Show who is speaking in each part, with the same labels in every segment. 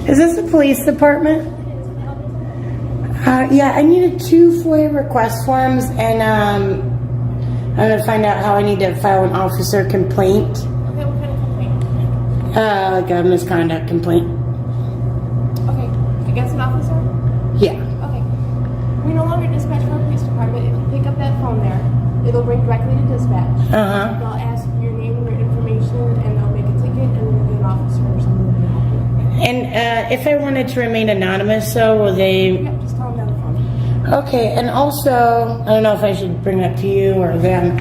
Speaker 1: Is this the police department? Yeah, I needed 2 FOIA request forms, and I'm going to find out how I need to file an officer complaint.
Speaker 2: Okay, what kind of complaint?
Speaker 1: Like a misconduct complaint.
Speaker 2: Okay, against an officer?
Speaker 1: Yeah.
Speaker 2: Okay. We no longer dispatch for a police department. If you pick up that phone there, it'll bring directly to dispatch.
Speaker 1: Uh-huh.
Speaker 2: They'll ask your name and your information, and they'll make a ticket, and then you'll get an officer or something to help you.
Speaker 1: And if I wanted to remain anonymous, so will they...
Speaker 2: Yeah, just tell them down the phone.
Speaker 1: Okay, and also, I don't know if I should bring it up to you or them,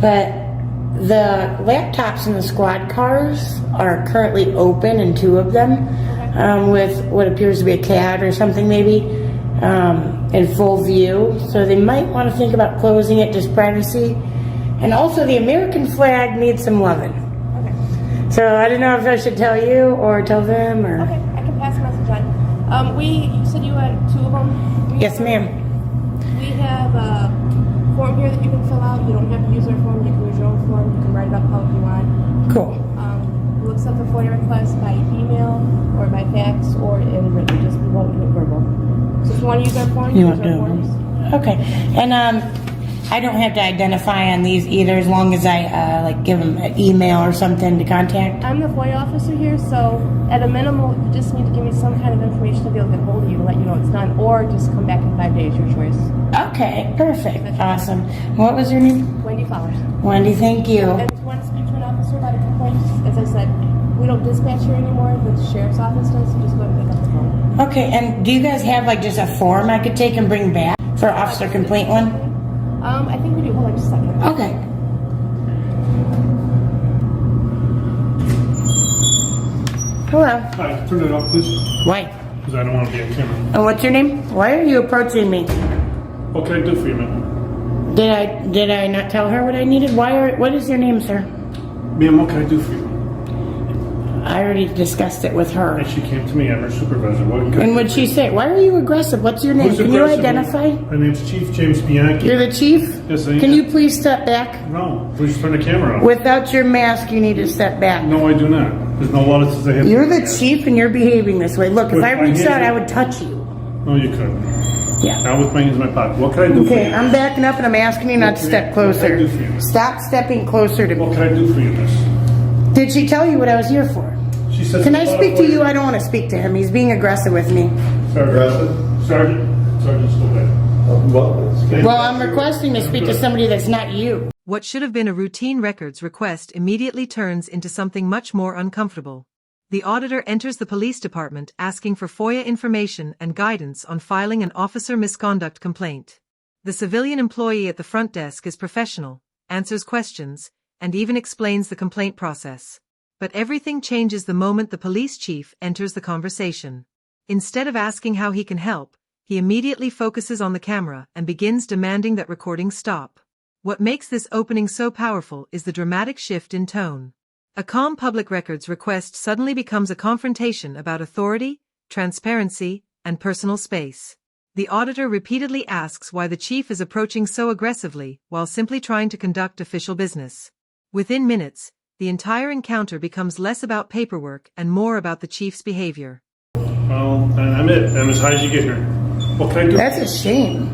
Speaker 1: but the laptops in the squad cars are currently open, and 2 of them, with what appears to be a cat or something maybe, in full view. So they might want to think about closing it, just privacy. And also the American flag needs some loving.
Speaker 2: Okay.
Speaker 1: So I don't know if I should tell you or tell them or...
Speaker 2: Okay, I can pass the message on. You said you had 2 of them?
Speaker 1: Yes, ma'am.
Speaker 2: We have a form here that you can fill out. You don't have to use our form. You can use your own form. You can write it up however you want.
Speaker 1: Cool.
Speaker 2: We'll accept the FOIA request by email or by fax or in written. Just we won't do it verbal. So if you want to use our form,
Speaker 1: You
Speaker 2: use
Speaker 1: won't
Speaker 2: our
Speaker 1: do
Speaker 2: forms.
Speaker 1: Okay. And I don't have to identify on these either, as long as I like give them an email or something to contact.
Speaker 2: I'm the FOIA officer here, so at a minimum, you just need to give me some kind of information to be able to get hold of you to let you know it's done, or just come back in 5 days, your choice.
Speaker 1: Okay, perfect. Awesome. What was your name?
Speaker 2: Wendy Flowers.
Speaker 1: Wendy, thank you.
Speaker 2: And if you want to speak to an officer about a complaint, as I said, we don't dispatch here anymore. The sheriff's office does, so just go and pick up the phone.
Speaker 1: Okay, and do you guys have like just a form I could take and bring back for officer complaint one?
Speaker 2: I think we do. Hold on just a second.
Speaker 1: Okay. Hello.
Speaker 3: Hi, turn it off, please,
Speaker 1: Why?
Speaker 3: because I don't want to be on camera.
Speaker 1: And what's your name? Why are you approaching me?
Speaker 3: What can I do for you, ma'am?
Speaker 1: Did I not tell her what I needed? What is your name, sir?
Speaker 3: Ma'am, what can I do for you?
Speaker 1: I already discussed it with her.
Speaker 3: And she came to me, I'm her supervisor. What can I
Speaker 1: And
Speaker 3: do
Speaker 1: what'd
Speaker 3: for
Speaker 1: she
Speaker 3: you?
Speaker 1: say? Why are you aggressive? What's your name?
Speaker 3: Who's
Speaker 1: Can you
Speaker 3: aggressive?
Speaker 1: identify?
Speaker 3: My name's Chief James Bianchi.
Speaker 1: You're the chief?
Speaker 3: Yes, I am.
Speaker 1: Can you please step back?
Speaker 3: No, please turn the camera off.
Speaker 1: Without your mask, you need to step back.
Speaker 3: No, I do not. There's no law that says I have to.
Speaker 1: You're
Speaker 3: do
Speaker 1: the
Speaker 3: that.
Speaker 1: chief and you're behaving this way. Look, if
Speaker 3: With
Speaker 1: I
Speaker 3: my
Speaker 1: reached
Speaker 3: hands
Speaker 1: out,
Speaker 3: up.
Speaker 1: I would touch you.
Speaker 3: No, you couldn't.
Speaker 1: Yeah.
Speaker 3: Not with my hands in my pocket. What can I do for
Speaker 1: Okay,
Speaker 3: you?
Speaker 1: I'm backing up and I'm asking you not to step
Speaker 3: What can I
Speaker 1: closer.
Speaker 3: do for you?
Speaker 1: Stop stepping closer to
Speaker 3: What
Speaker 1: me.
Speaker 3: can I do for you, miss?
Speaker 1: Did she tell you what I was here for?
Speaker 3: She says.
Speaker 1: Can I speak to you? I don't want to speak to him. He's being aggressive with me.
Speaker 3: Sergeant's still there.
Speaker 1: Well, I'm requesting to speak to somebody that's not you.
Speaker 4: What should have been a routine records request immediately turns into something much more uncomfortable. The auditor enters the police department asking for FOIA information and guidance on filing an officer misconduct complaint. The civilian employee at the front desk is professional, answers questions, and even explains the complaint process. But everything changes the moment the police chief enters the conversation. Instead of asking how he can help, he immediately focuses on the camera and begins demanding that recording stop. What makes this opening so powerful is the dramatic shift in tone. A calm public records request suddenly becomes a confrontation about authority, transparency, and personal space. The auditor repeatedly asks why the chief is approaching so aggressively while simply trying to conduct official business. Within minutes, the entire encounter becomes less about paperwork and more about the chief's behavior.
Speaker 3: Well, I'm it. I'm as high as you get here. What can I do?
Speaker 1: That's a shame.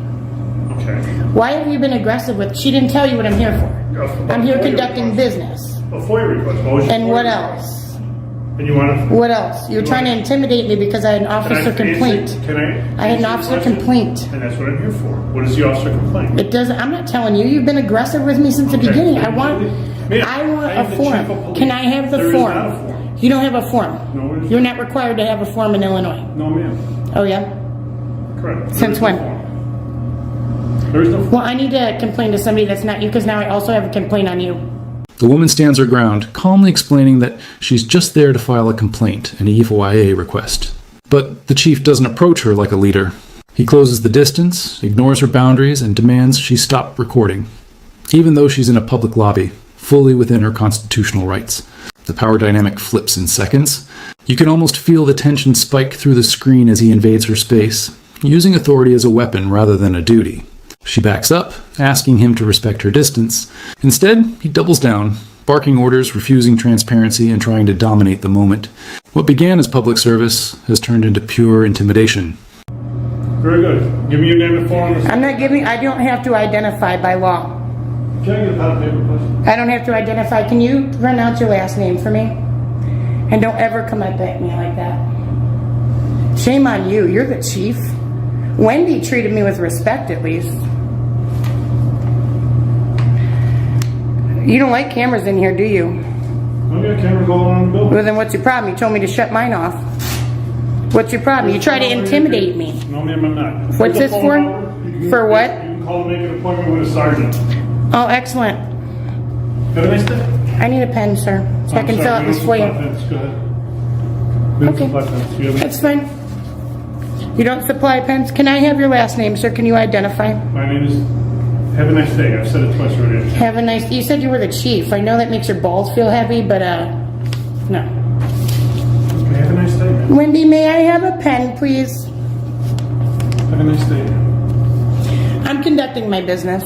Speaker 3: Okay.
Speaker 1: Why have you been aggressive with? She didn't tell you what I'm here for. I'm here conducting business.
Speaker 3: A FOIA request. What was your
Speaker 1: And
Speaker 3: FOIA
Speaker 1: what
Speaker 3: request?
Speaker 1: else?
Speaker 3: And you want to?
Speaker 1: What else? You're trying to intimidate me because I had an officer complaint.
Speaker 3: Can I?
Speaker 1: I had an
Speaker 3: answer
Speaker 1: officer
Speaker 3: your question?
Speaker 1: complaint.
Speaker 3: And that's what I'm here for. What is the officer complaint?
Speaker 1: It doesn't. I'm not telling you. You've been aggressive with me since the
Speaker 3: Okay.
Speaker 1: beginning. I want
Speaker 3: Ma'am, I am
Speaker 1: a
Speaker 3: the chief
Speaker 1: form.
Speaker 3: of police.
Speaker 1: Can I have the
Speaker 3: There is
Speaker 1: form?
Speaker 3: not a form.
Speaker 1: You don't have a form.
Speaker 3: No, it is
Speaker 1: You're
Speaker 3: not.
Speaker 1: not required to have a form in Illinois.
Speaker 3: No, ma'am.
Speaker 1: Oh yeah.
Speaker 3: Correct. There
Speaker 1: Since
Speaker 3: is no
Speaker 1: when?
Speaker 3: form. There is no form.
Speaker 1: Well, I need to complain to somebody that's not you because now I also have a complaint on you.
Speaker 5: The woman stands her ground, calmly explaining that she's just there to file a complaint, an FOIA request. But the chief doesn't approach her like a leader. He closes the distance, ignores her boundaries, and demands she stop recording, even though she's in a public lobby, fully within her constitutional rights. The power dynamic flips in seconds. You can almost feel the tension spike through the screen as he invades her space, using authority as a weapon rather than a duty. She backs up, asking him to respect her distance. Instead, he doubles down, barking orders, refusing transparency, and trying to dominate the moment. What began as public service has turned into pure intimidation.
Speaker 3: Very good. Give me your name and phone.
Speaker 1: I don't have to identify by law.
Speaker 3: Can I get a pad of paper, please?
Speaker 1: I don't have to identify. Can you pronounce your last name for me? And don't ever come up at me like that. Shame on you. You're the chief. Wendy treated me with respect, at least. You don't like cameras in here, do you?
Speaker 3: I got a camera going on in the building.
Speaker 1: Well, then what's your problem? You told me to shut mine off. What's your problem? You try to intimidate me.
Speaker 3: No, ma'am, I'm not.
Speaker 1: What's this for? For what?
Speaker 3: You can call and make an appointment with a sergeant.
Speaker 1: Oh, excellent.
Speaker 3: Have a nice day.
Speaker 1: I need a pen, sir, so I can fill out this FOIA.
Speaker 3: Go ahead. We don't
Speaker 1: Okay.
Speaker 3: supply pens. You have
Speaker 1: That's fine. You don't supply pens? Can I have your last name, sir? Can you identify?
Speaker 3: My name is... Have a nice day. I've said it twice already.
Speaker 1: Have a nice... You said you were the chief. I know that makes your balls feel heavy, but, no.
Speaker 3: Okay, have a nice day, man.
Speaker 1: Wendy, may I have a pen, please?
Speaker 3: Have a nice day.
Speaker 1: I'm conducting my business.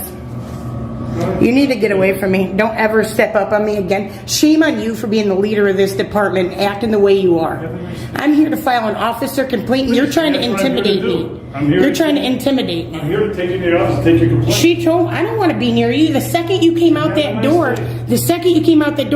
Speaker 1: You need to get away from me. Don't ever step up on me again. Shame on you for being the leader of this department, acting the way you are. I'm here to file an officer complaint, and you're trying to intimidate me. You're trying to intimidate me.
Speaker 3: I'm here to take you to your office and take your complaint.
Speaker 1: She told, I don't want to be near you. The second you came out that door,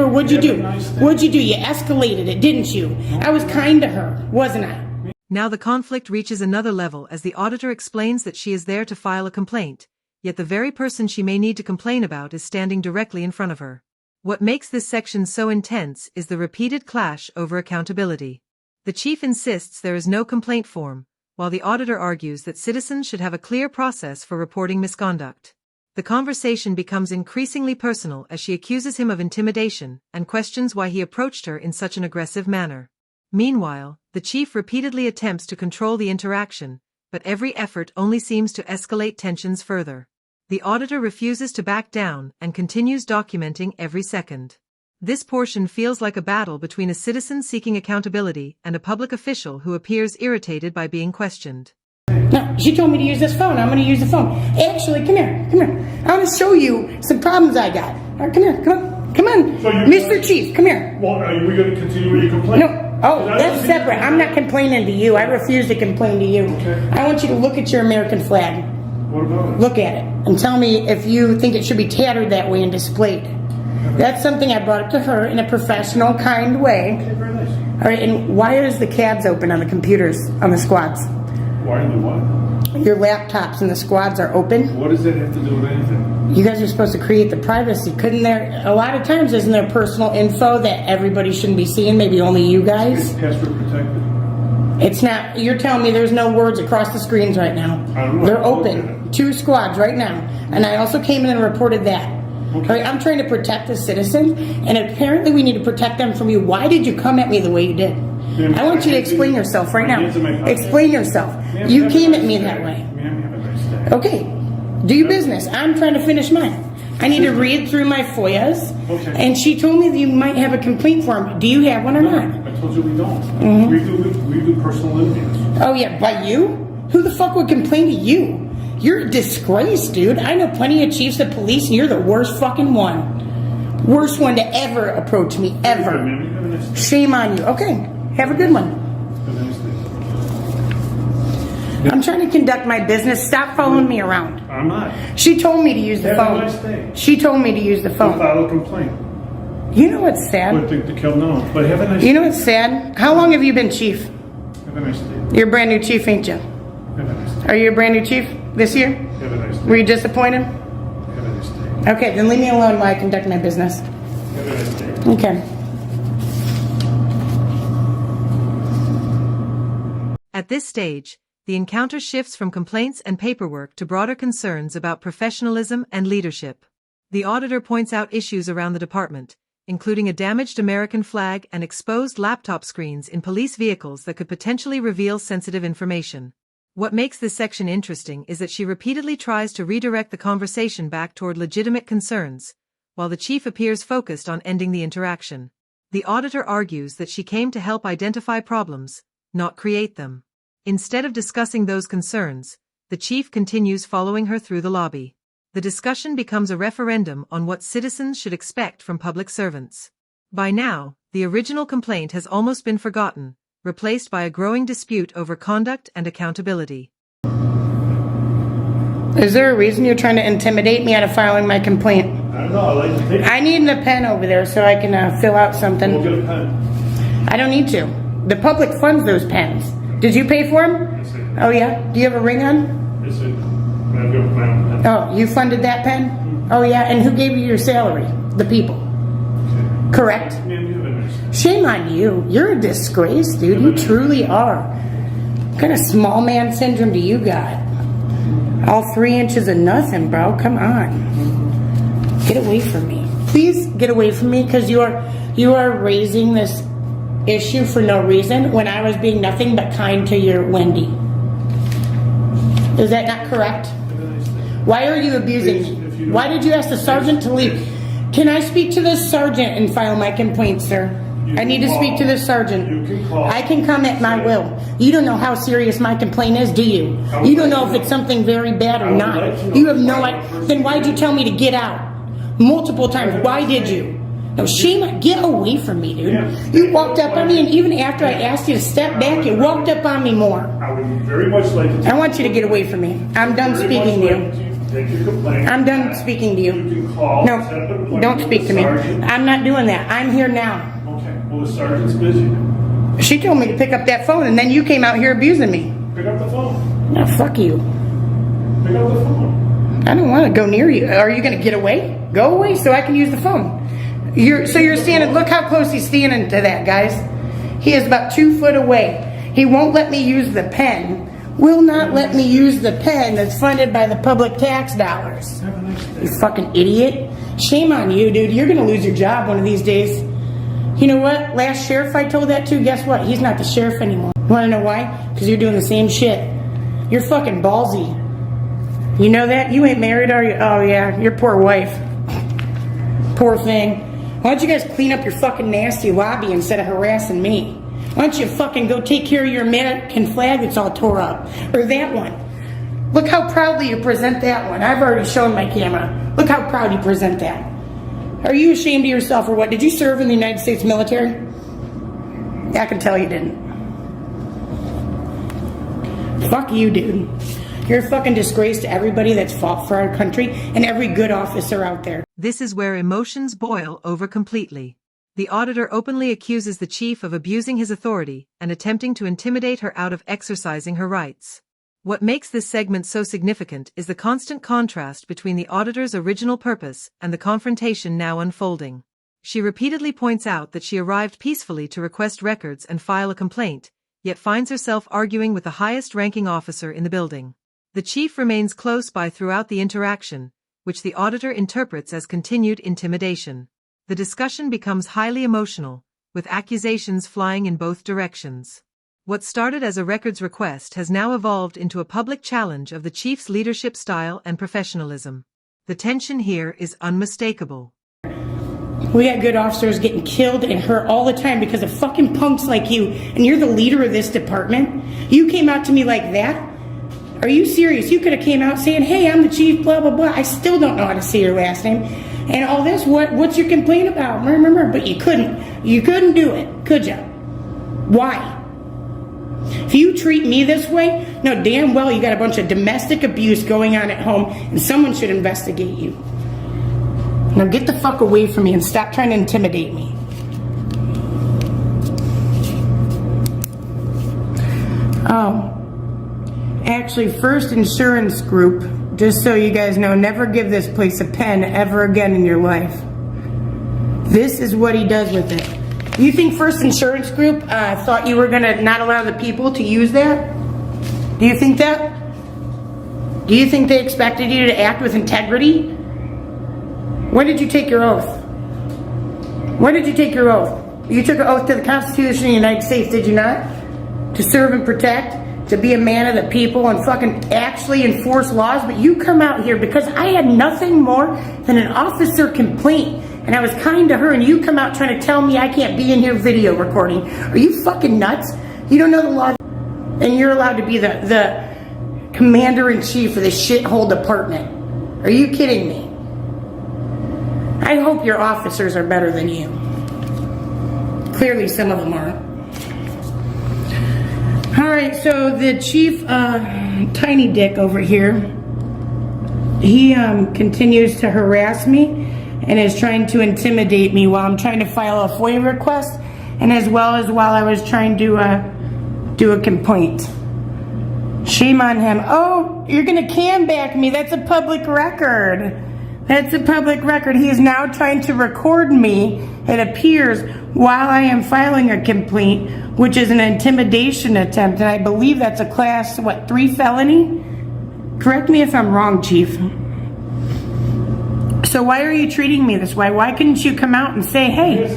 Speaker 1: what'd you do? What'd you do? You escalated it, didn't you? I was kind to her, wasn't I?
Speaker 4: Now the conflict reaches another level as the auditor explains that she is there to file a complaint, yet the very person she may need to complain about is standing directly in front of her. What makes this section so intense is the repeated clash over accountability. The chief insists there is no complaint form, while the auditor argues that citizens should have a clear process for reporting misconduct. The conversation becomes increasingly personal as she accuses him of intimidation and questions why he approached her in such an aggressive manner. Meanwhile, the chief repeatedly attempts to control the interaction, but every effort only seems to escalate tensions further. The auditor refuses to back down and continues documenting every second. This portion feels like a battle between a citizen seeking accountability and a public official who appears irritated by being questioned.
Speaker 1: No, she told me to use this phone. I'm going to use the phone. Actually, come here. I want to show you some problems I got. All right, come here, come on.
Speaker 3: So
Speaker 1: Mr. Chief, come here.
Speaker 3: Well, are we going to continue with your complaint?
Speaker 1: No. Oh, that's separate. I'm not complaining to you. I refuse to complain to you.
Speaker 3: Okay.
Speaker 1: I want you to look at your American flag.
Speaker 3: What about it?
Speaker 1: Look at it and tell me if you think it should be tattered that way and displayed. That's something I brought up to her in a professional, kind way.
Speaker 3: Okay, very nice.
Speaker 1: All right, and why is the cabs open on the computers, on the squads?
Speaker 3: Why are they what?
Speaker 1: Your laptops and the squads are open.
Speaker 3: What does that have to do with anything?
Speaker 1: You guys are supposed to create the privacy. Couldn't there, a lot of times, isn't there personal info that everybody shouldn't be seeing, maybe only you guys?
Speaker 3: It's password protected.
Speaker 1: It's not, you're telling me there's no words across the screens right now.
Speaker 3: I don't know.
Speaker 1: They're open. 2 squads right now. And I also came in and reported that.
Speaker 3: Okay.
Speaker 1: All right, I'm trying to protect the citizens, and apparently we need to protect them from you. Why did you come at me the way you did? I want you to explain yourself right now. Explain yourself. You came at me that way.
Speaker 3: Ma'am, have a nice day.
Speaker 1: Okay, do your business. I'm trying to finish mine. I need to read through my FOIAs,
Speaker 3: Okay.
Speaker 1: and she told me that you might have a complaint form. Do you have one or not?
Speaker 3: I told you we don't. We do personal interviews.
Speaker 1: Oh yeah, by you? Who the fuck would complain to you? You're a disgrace, dude. I know plenty of chiefs of police, and you're the worst fucking one. Worst one to ever approach me, ever.
Speaker 3: Ma'am, you have a nice day.
Speaker 1: Shame on you. Okay, have a good one.
Speaker 3: Have a nice day.
Speaker 1: I'm trying to conduct my business. Stop following me around.
Speaker 3: I'm not.
Speaker 1: She told me to use the
Speaker 3: Have a
Speaker 1: phone.
Speaker 3: nice day.
Speaker 1: She told me to use the phone.
Speaker 3: File a complaint.
Speaker 1: You know what's sad?
Speaker 3: But to kill no. But have a nice
Speaker 1: You know what's sad? How long have you been chief?
Speaker 3: Have a nice day.
Speaker 1: You're a brand new chief, ain't you?
Speaker 3: Have a nice day.
Speaker 1: Are you a brand new chief this year?
Speaker 3: Have a nice day.
Speaker 1: Were you disappointed?
Speaker 3: Have a nice day.
Speaker 1: Okay, then leave me alone while I conduct my business.
Speaker 3: Have a nice day.
Speaker 1: Okay.
Speaker 4: At this stage, the encounter shifts from complaints and paperwork to broader concerns about professionalism and leadership. The auditor points out issues around the department, including a damaged American flag and exposed laptop screens in police vehicles that could potentially reveal sensitive information. What makes this section interesting is that she repeatedly tries to redirect the conversation back toward legitimate concerns, while the chief appears focused on ending the interaction. The auditor argues that she came to help identify problems, not create them. Instead of discussing those concerns, the chief continues following her through the lobby. The discussion becomes a referendum on what citizens should expect from public servants. By now, the original complaint has almost been forgotten, replaced by a growing dispute over conduct and accountability.
Speaker 1: Is there a reason you're trying to intimidate me out of filing my complaint?
Speaker 3: I don't know. I like to take.
Speaker 1: I need a pen over there so I can fill out something.
Speaker 3: We'll get a pen.
Speaker 1: I don't need to. The public funds those pens. Did you pay for them?
Speaker 3: Yes, sir.
Speaker 1: Oh yeah? Do you have a ring on?
Speaker 3: Yes, sir. I've got my own pen.
Speaker 1: Oh, you funded that pen? Oh yeah, and who gave you your salary? The people. Correct?
Speaker 3: Yeah, you have a nice.
Speaker 1: Shame on you. You're a disgrace, dude. You truly are. What kind of small man syndrome do you got? All 3 inches of nothing, bro. Come on. Get away from me. Please get away from me, because you are raising this issue for no reason when I was being nothing but kind to your Wendy. Is that not correct? Why are you abusing me? Why did you ask the sergeant to leave? Can I speak to the sergeant and file my complaint, sir? I need to speak to the sergeant.
Speaker 3: You can call.
Speaker 1: I can come at my will. You don't know how serious my complaint is, do you? You don't know if it's something very bad or not. You have no idea. Then why'd you tell me to get out? Multiple times. Why did you? No, shame. Get away from me, dude. You walked up on me, and even after I asked you to step back, you walked up on me more.
Speaker 3: I would very much like to.
Speaker 1: I want you to get away from me. I'm done speaking to you.
Speaker 3: Take your complaint.
Speaker 1: I'm done speaking to you.
Speaker 3: You can call.
Speaker 1: No,
Speaker 3: set up an appointment
Speaker 1: don't speak
Speaker 3: with
Speaker 1: to
Speaker 3: the
Speaker 1: me.
Speaker 3: sergeant.
Speaker 1: I'm not doing that. I'm here now.
Speaker 3: Okay. Well, the sergeant's busy.
Speaker 1: She told me to pick up that phone, and then you came out here abusing me.
Speaker 3: Pick up the phone.
Speaker 1: No, fuck you.
Speaker 3: Pick up the phone.
Speaker 1: I don't want to go near you. Are you going to get away? Go away so I can use the phone. You're standing. Look how close he's standing to that, guys. He is about 2 foot away. He won't let me use the pen. Will not let me use the pen that's funded by the public tax dollars. You fucking idiot. Shame on you, dude. You're going to lose your job one of these days. You know what? Last sheriff I told that to, guess what? He's not the sheriff anymore. Want to know why? Because you're doing the same shit. You're fucking ballsy. You know that? You ain't married, are you? Oh, yeah. Your poor wife. Poor thing. Why don't you guys clean up your fucking nasty lobby instead of harassing me? Why don't you fucking go take care of your American flag that's all tore up? Or that one. Look how proudly you present that one. I've already shown my camera. Look how proud you present that. Are you ashamed of yourself or what? Did you serve in the United States military? I can tell you didn't. Fuck you, dude. You're a fucking disgrace to everybody that's fought for our country and every good officer out there.
Speaker 4: This is where emotions boil over completely. The auditor openly accuses the chief of abusing his authority and attempting to intimidate her out of exercising her rights. What makes this segment so significant is the constant contrast between the auditor's original purpose and the confrontation now unfolding. She repeatedly points out that she arrived peacefully to request records and file a complaint, yet finds herself arguing with the highest-ranking officer in the building. The chief remains close by throughout the interaction, which the auditor interprets as continued intimidation. The discussion becomes highly emotional, with accusations flying in both directions. What started as a records request has now evolved into a public challenge of the chief's leadership style and professionalism. The tension here is unmistakable.
Speaker 1: We got good officers getting killed and hurt all the time because of fucking punks like you, and you're the leader of this department? You came out to me like that? Are you serious? You could have came out saying, hey, I'm the chief, blah, blah, blah. I still don't know how to say your last name. And all this, what's your complaint about? Remember, but you couldn't. You couldn't do it, could you? Why? If you treat me this way, no, damn well you got a bunch of domestic abuse going on at home, and someone should investigate you. Now get the fuck away from me and stop trying to intimidate me. Oh. Actually, First Insurance Group, just so you guys know, never give this place a pen ever again in your life. This is what he does with it. You think First Insurance Group thought you were going to not allow the people to use that? Do you think that? Do you think they expected you to act with integrity? When did you take your oath? When did you take your oath? You took an oath to the Constitution of the United States, did you not? To serve and protect? To be a man of the people and fucking actually enforce laws? But you come out here because I had nothing more than an officer complaint. And I was kind to her, and you come out trying to tell me I can't be in here video recording. Are you fucking nuts? You don't know the law, and you're allowed to be the commander-in-chief of this shithole department. Are you kidding me? I hope your officers are better than you. Clearly some of them aren't. Alright, so the chief, Tiny Dick over here, he continues to harass me and is trying to intimidate me while I'm trying to file a FOIA request, and as well as while I was trying to do a complaint. Shame on him. Oh, you're gonna cam back me. That's a public record. That's a public record. He is now trying to record me, it appears, while I am filing a complaint, which is an intimidation attempt, and I believe that's a class, 3 felony? Correct me if I'm wrong, Chief. So why are you treating me this way? Why couldn't you come out and say, hey,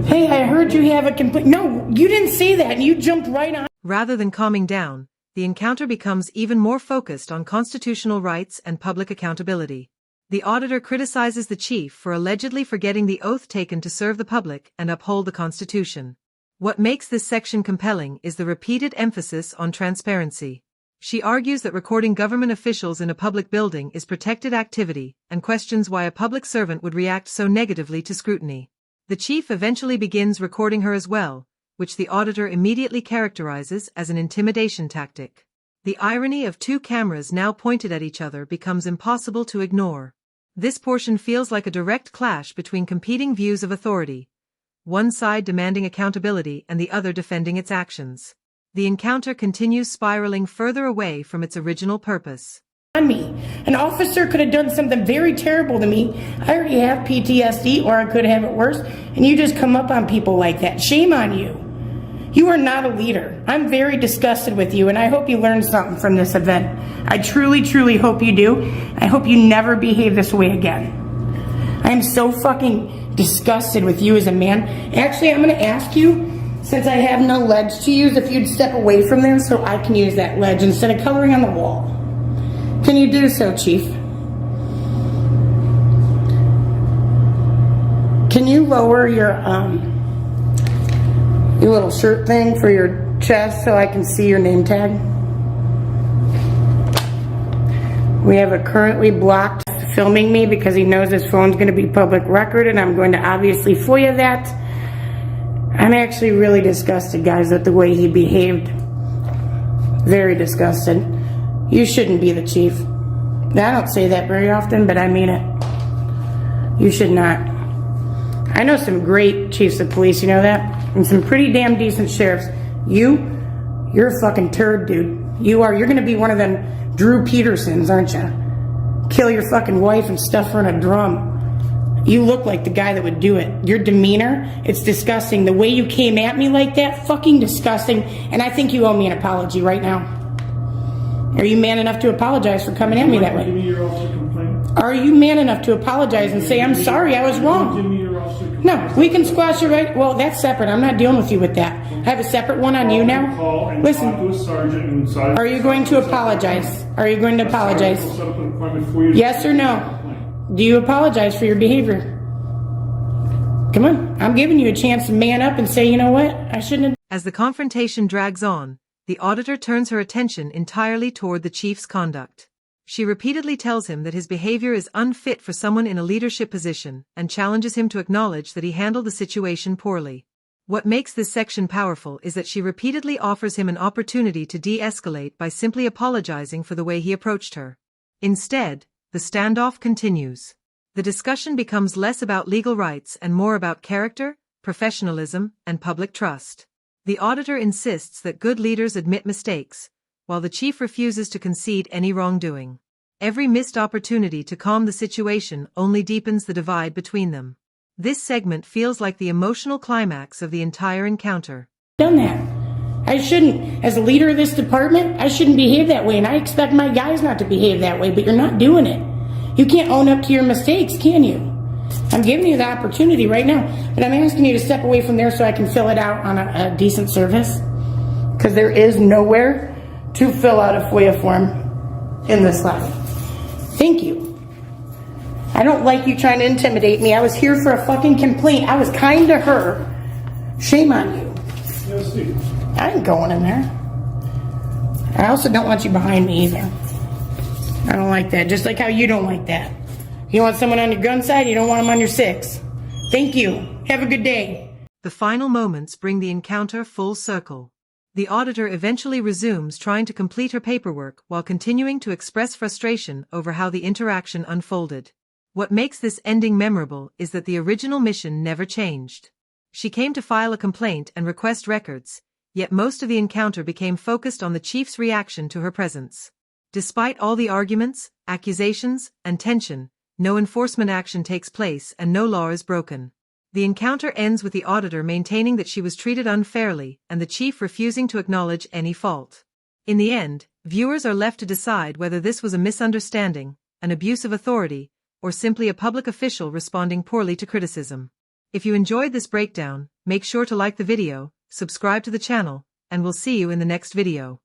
Speaker 1: hey, I heard you have a complaint. No, you didn't say that, and you jumped right on.
Speaker 4: Rather than calming down, the encounter becomes even more focused on constitutional rights and public accountability. The auditor criticizes the chief for allegedly forgetting the oath taken to serve the public and uphold the Constitution. What makes this section compelling is the repeated emphasis on transparency. She argues that recording government officials in a public building is protected activity and questions why a public servant would react so negatively to scrutiny. The chief eventually begins recording her as well, which the auditor immediately characterizes as an intimidation tactic. The irony of 2 cameras now pointed at each other becomes impossible to ignore. This portion feels like a direct clash between competing views of authority, one side demanding accountability and the other defending its actions. The encounter continues spiraling further away from its original purpose.
Speaker 1: On me. An officer could have done something very terrible to me. I already have PTSD, or I could have it worse, and you just come up on people like that. Shame on you. You are not a leader. I'm very disgusted with you, and I hope you learned something from this event. I truly, truly hope you do. I hope you never behave this way again. I am so fucking disgusted with you as a man. Actually, I'm going to ask you, since I have no ledge to use, if you'd step away from there so I can use that ledge instead of coloring on the wall. Can you do so, Chief? Can you lower your little shirt thing for your chest so I can see your name tag? We have a currently blocked filming me because he knows his phone's going to be public record, and I'm going to obviously FOIA that. I'm actually really disgusted, guys, at the way he behaved. Very disgusted. You shouldn't be the chief. I don't say that very often, but I mean it. You should not. I know some great chiefs of police, you know that? And some pretty damn decent sheriffs. You're a fucking turd, dude. You are. You're gonna be one of them Drew Petersons, aren't you? Kill your fucking wife and stuff her in a drum. You look like the guy that would do it. Your demeanor, it's disgusting. The way you came at me like that, fucking disgusting. And I think you owe me an apology right now. Are you man enough to apologize for coming at me that way?
Speaker 3: Give me your officer complaint.
Speaker 1: Are you man enough to apologize and say, I'm sorry, I was wrong?
Speaker 3: Give me your officer complaint.
Speaker 1: No, we can squash it right. Well, that's separate. I'm not dealing with you with that. I have a separate one on you now.
Speaker 3: Call and
Speaker 1: Listen,
Speaker 3: talk to a sergeant and
Speaker 1: are you going to apologize? Are you going to apologize?
Speaker 3: Set up an appointment for you.
Speaker 1: Yes or no? Do you apologize for your behavior? Come on. I'm giving you a chance to man up and say, you know what? I shouldn't have.
Speaker 4: As the confrontation drags on, the auditor turns her attention entirely toward the chief's conduct. She repeatedly tells him that his behavior is unfit for someone in a leadership position and challenges him to acknowledge that he handled the situation poorly. What makes this section powerful is that she repeatedly offers him an opportunity to de-escalate by simply apologizing for the way he approached her. Instead, the standoff continues. The discussion becomes less about legal rights and more about character, professionalism, and public trust. The auditor insists that good leaders admit mistakes, while the chief refuses to concede any wrongdoing. Every missed opportunity to calm the situation only deepens the divide between them. This segment feels like the emotional climax of the entire encounter.
Speaker 1: Done that. I shouldn't. As a leader of this department, I shouldn't behave that way, and I expect my guys not to behave that way, but you're not doing it. You can't own up to your mistakes, can you? I'm giving you the opportunity right now, but I'm asking you to step away from there so I can fill it out on a decent service, because there is nowhere to fill out a FOIA form in this lobby. Thank you. I don't like you trying to intimidate me. I was here for a fucking complaint. I was kind to her. Shame on you.
Speaker 3: Yes, Steve.
Speaker 1: I ain't going in there. I also don't want you behind me either. I don't like that. Just like how you don't like that. You want someone on your gun side, you don't want them on your six. Thank you. Have a good day.
Speaker 4: The final moments bring the encounter full circle. The auditor eventually resumes trying to complete her paperwork while continuing to express frustration over how the interaction unfolded. What makes this ending memorable is that the original mission never changed. She came to file a complaint and request records, yet most of the encounter became focused on the chief's reaction to her presence. Despite all the arguments, accusations, and tension, no enforcement action takes place and no law is broken. The encounter ends with the auditor maintaining that she was treated unfairly and the chief refusing to acknowledge any fault. In the end, viewers are left to decide whether this was a misunderstanding, an abuse of authority, or simply a public official responding poorly to criticism. If you enjoyed this breakdown, make sure to like the video, subscribe to the channel, and we'll see you in the next video.